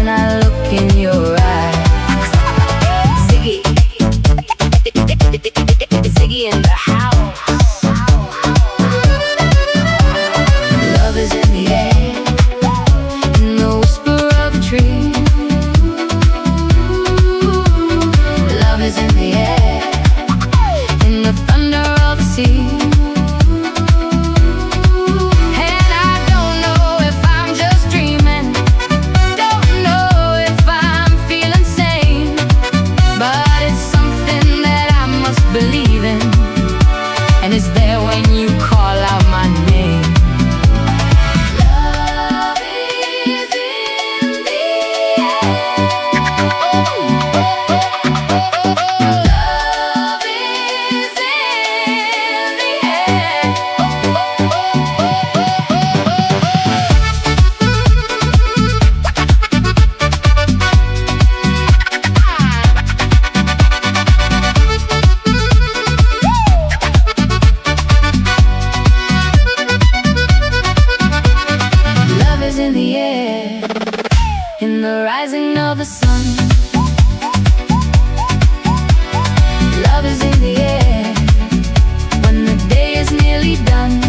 when I look in your eyes. Ziggy, Ziggy in the house. Love is in the air, in the whisper of a tree. Love is in the air, in the thunder of the sea. And it's there when you call out my name. Love is in the air. Love is in the air. In the air, in the rising of the sun. Love is in the air, when the day is nearly done.